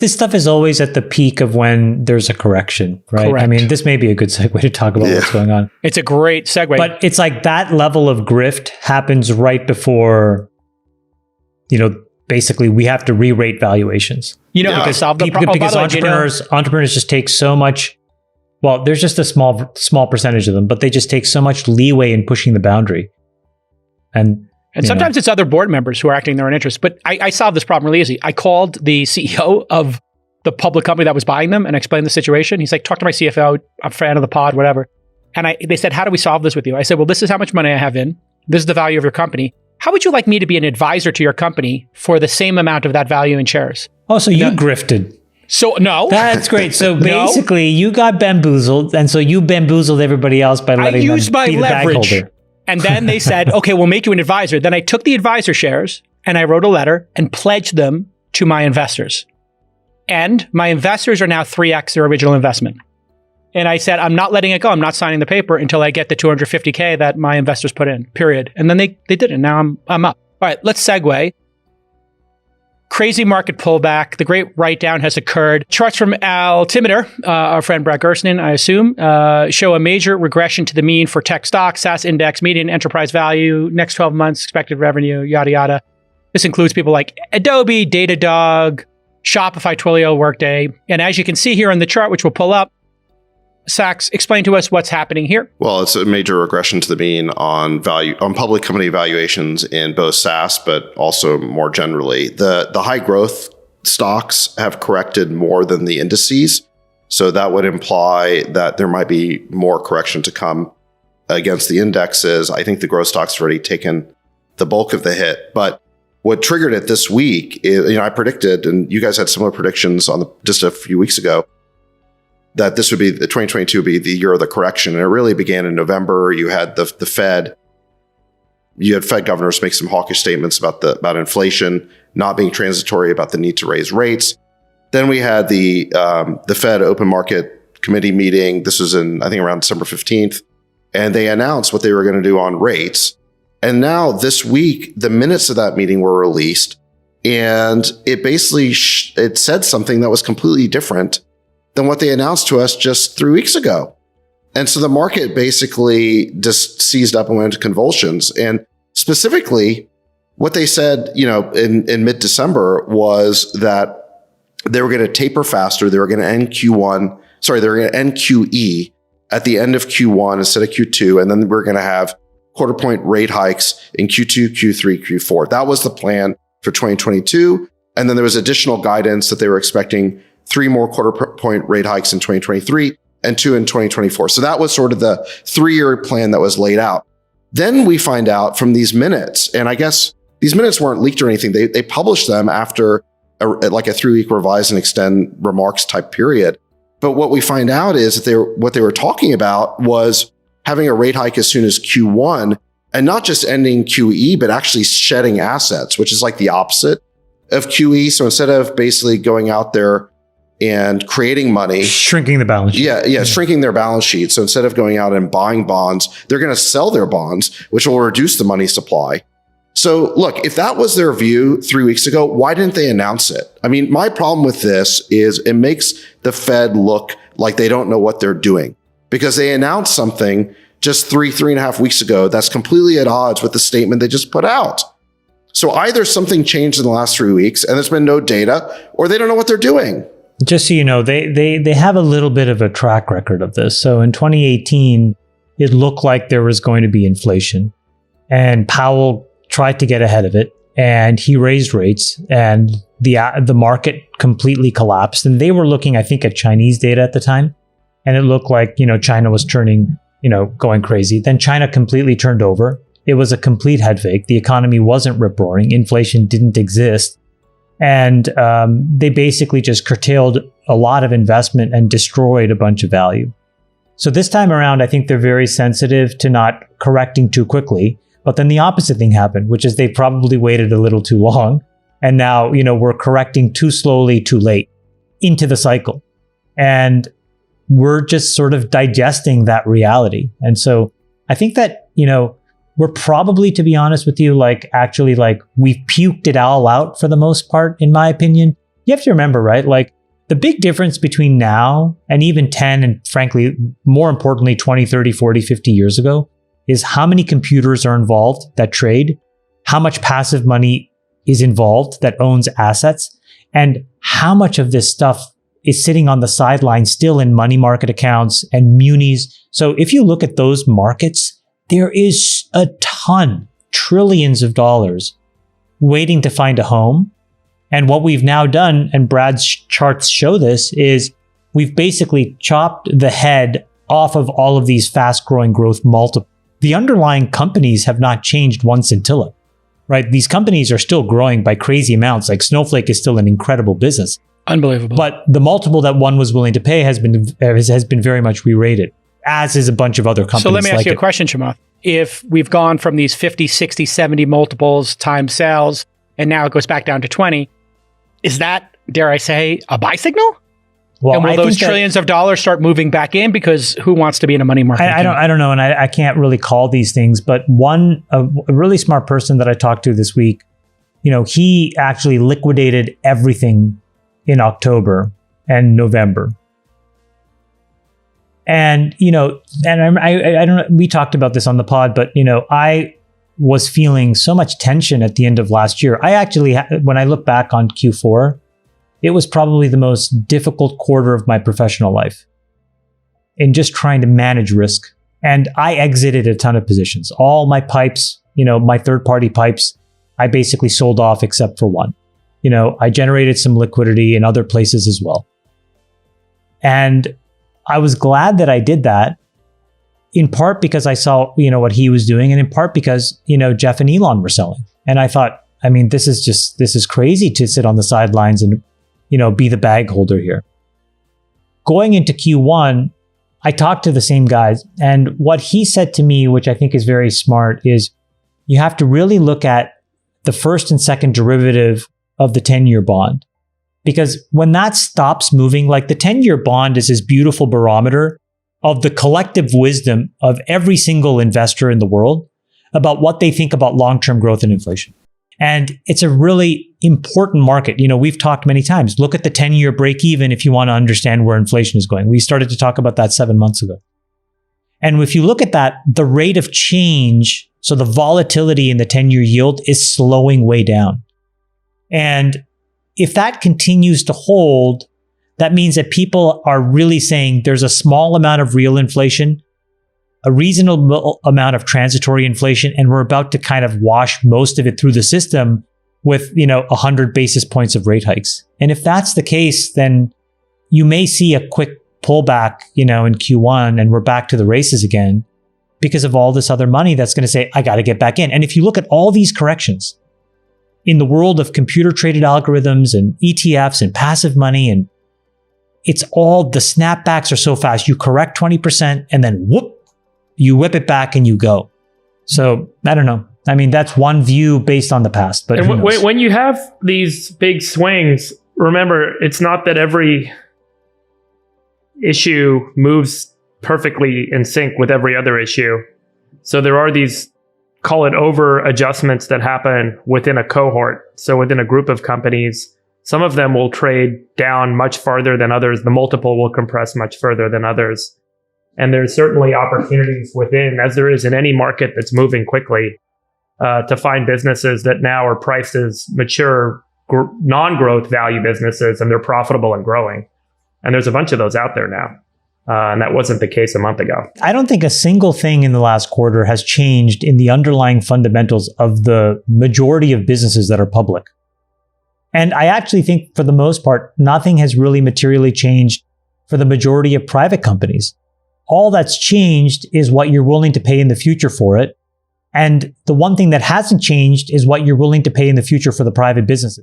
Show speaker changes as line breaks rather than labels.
This stuff is always at the peak of when there's a correction, right?
Correct.
I mean, this may be a good segue to talk about what's going on.
It's a great segue.
But it's like that level of grift happens right before, basically we have to re-rate valuations.
Because
entrepreneurs just take so much. Well, there's just a small percentage of them, but they just take so much leeway in pushing the boundary. And
sometimes it's other board members who are acting in their own interest. But I solved this problem really easy. I called the CEO of the public company that was buying them and explained the situation. He's like, talk to my CFO. I'm a fan of the pod, whatever. And they said, how do we solve this with you? I said, well, this is how much money I have in. This is the value of your company. How would you like me to be an advisor to your company for the same amount of that value in shares?
Oh, so you grifted.
So, no.
That's great. So basically, you got bamboozled. And so you bamboozled everybody else by letting them be the bag holder.
And then they said, okay, we'll make you an advisor. Then I took the advisor shares and I wrote a letter and pledged them to my investors. And my investors are now 3x their original investment. And I said, I'm not letting it go. I'm not signing the paper until I get the $250K that my investors put in, period. And then they did it. Now I'm up. All right, let's segue. Crazy market pullback. The great write-down has occurred. Charts from Altimeter, our friend Brad Gerstner, I assume, show a major regression to the mean for tech stocks, SaaS index, median enterprise value, next 12 months, expected revenue, yada, yada. This includes people like Adobe, Datadog, Shopify, Twilio, Workday. And as you can see here on the chart, which we'll pull up, Sachs, explain to us what's happening here.
Well, it's a major regression to the mean on public company valuations in both SaaS, but also more generally. The high growth stocks have corrected more than the indices. So that would imply that there might be more correction to come against the indexes. I think the growth stocks have already taken the bulk of the hit. But what triggered it this week is, I predicted, and you guys had similar predictions just a few weeks ago, that this would be 2022 would be the year of the correction. And it really began in November. You had the Fed. You had Fed governors make some hawkish statements about inflation not being transitory, about the need to raise rates. Then we had the Fed Open Market Committee meeting. This was I think around December 15th. And they announced what they were going to do on rates. And now this week, the minutes of that meeting were released. And it basically it said something that was completely different than what they announced to us just 3 weeks ago. And so the market basically just seized up and went into convulsions. And specifically, what they said, in mid-December was that they were going to taper faster. They were going to end they were going to end QE at the end of Q1 instead of Q2. And then we're going to have quarter point rate hikes in Q2, Q3, Q4. That was the plan for 2022. And then there was additional guidance that they were expecting 3 more quarter point rate hikes in 2023 and 2 in 2024. So that was sort of the 3-year plan that was laid out. Then we find out from these minutes, and I guess these minutes weren't leaked or anything. They published them after a 3-week revise and extend remarks type period. But what we find out is that what they were talking about was having a rate hike as soon as Q1 and not just ending QE, but actually shedding assets, which is like the opposite of QE. So instead of basically going out there and creating money,
shrinking the balance sheet.
Yeah, shrinking their balance sheet. So instead of going out and buying bonds, they're going to sell their bonds, which will reduce the money supply. So look, if that was their view 3 weeks ago, why didn't they announce it? I mean, my problem with this is it makes the Fed look like they don't know what they're doing because they announced something just 3.5 weeks ago that's completely at odds with the statement they just put out. So either something changed in the last 3 weeks and there's been no data, or they don't know what they're doing.
Just so you know, they have a little bit of a track record of this. So in 2018, it looked like there was going to be inflation, and Powell tried to get ahead of it, and he raised rates, and the market completely collapsed. And they were looking, I think, at Chinese data at the time, and it looked like China was turning, going crazy. Then China completely turned over. It was a complete head fake. The economy wasn't rip roaring. Inflation didn't exist. And they basically just curtailed a lot of investment and destroyed a bunch of value. So this time around, I think they're very sensitive to not correcting too quickly. But then the opposite thing happened, which is they probably waited a little too long. And now, we're correcting too slowly, too late into the cycle. And we're just sort of digesting that reality. And so I think that, we're probably, to be honest with you, we've puked it all out for the most part, in my opinion. you have to remember, right? Like the big difference between now and even 10 and frankly, more importantly, 20, 30, 40, 50 years ago is how many computers are involved that trade, how much passive money is involved that owns assets, and how much of this stuff is sitting on the sidelines still in money market accounts and munis. So if you look at those markets, there is a ton, trillions of dollars waiting to find a home. And what we've now done, and Brad's charts show this, is we've basically chopped the head off of all of these fast growing growth multiples. The underlying companies have not changed one scintilla, right? These companies are still growing by crazy amounts. Like Snowflake is still an incredible business.
Unbelievable.
But the multiple that one was willing to pay has been very much re-rated, as is a bunch of other companies.
So let me ask you a question, Chamath. If we've gone from these 50, 60, 70 multiples times sales, and now it goes back down to 20, is that, dare I say, a buy signal? Well, and will those trillions of dollars start moving back in? Because who wants to be in a money market?
I don't know, and I can't really call these things. But a really smart person that I talked to this week, he actually liquidated everything in October and November. And I don't know. We talked about this on the pod, but I was feeling so much tension at the end of last year. I actually, when I look back on Q4, it was probably the most difficult quarter of my professional life in just trying to manage risk. And I exited a ton of positions. All my pipes, my third-party pipes, I basically sold off except for one. I generated some liquidity in other places as well. And I was glad that I did that, in part because I saw, what he was doing, and in part because, Jeff and Elon were selling. And I thought, this is crazy to sit on the sidelines and, be the bag holder here. Going into Q1, I talked to the same guys, and what he said to me, which I think is very smart, is you have to really look at the first and second derivative of the 10-year bond. Because when that stops moving, like the 10-year bond is this beautiful barometer of the collective wisdom of every single investor in the world about what they think about long-term growth and inflation. And it's a really important market. We've talked many times, look at the 10-year break even if you want to understand where inflation is going. We started to talk about that 7 months ago. And if you look at that, the rate of change, so the volatility in the 10-year yield is slowing way down. And if that continues to hold, that means that people are really saying there's a small amount of real inflation, a reasonable amount of transitory inflation, and we're about to kind of wash most of it through the system with, 100 basis points of rate hikes. And if that's the case, then you may see a quick pullback, in Q1, and we're back to the races again because of all this other money that's going to say, I got to get back in. And if you look at all these corrections in the world of computer traded algorithms and ETFs and passive money, and it's all, the snapbacks are so fast. You correct 20% and then whoop, you whip it back and you go. So I don't know. That's one view based on the past. But
when you have these big swings, remember, it's not that every issue moves perfectly in sync with every other issue. So there are these, call it over adjustments that happen within a cohort. So within a group of companies, some of them will trade down much farther than others. The multiple will compress much further than others. And there's certainly opportunities within, as there is in any market that's moving quickly, to find businesses that now are priced as mature, non-growth value businesses, and they're profitable and growing. And there's a bunch of those out there now. And that wasn't the case a month ago.
I don't think a single thing in the last quarter has changed in the underlying fundamentals of the majority of businesses that are public. And I actually think, for the most part, nothing has really materially changed for the majority of private companies. All that's changed is what you're willing to pay in the future for it. And the one thing that hasn't changed is what you're willing to pay in the future for the private businesses.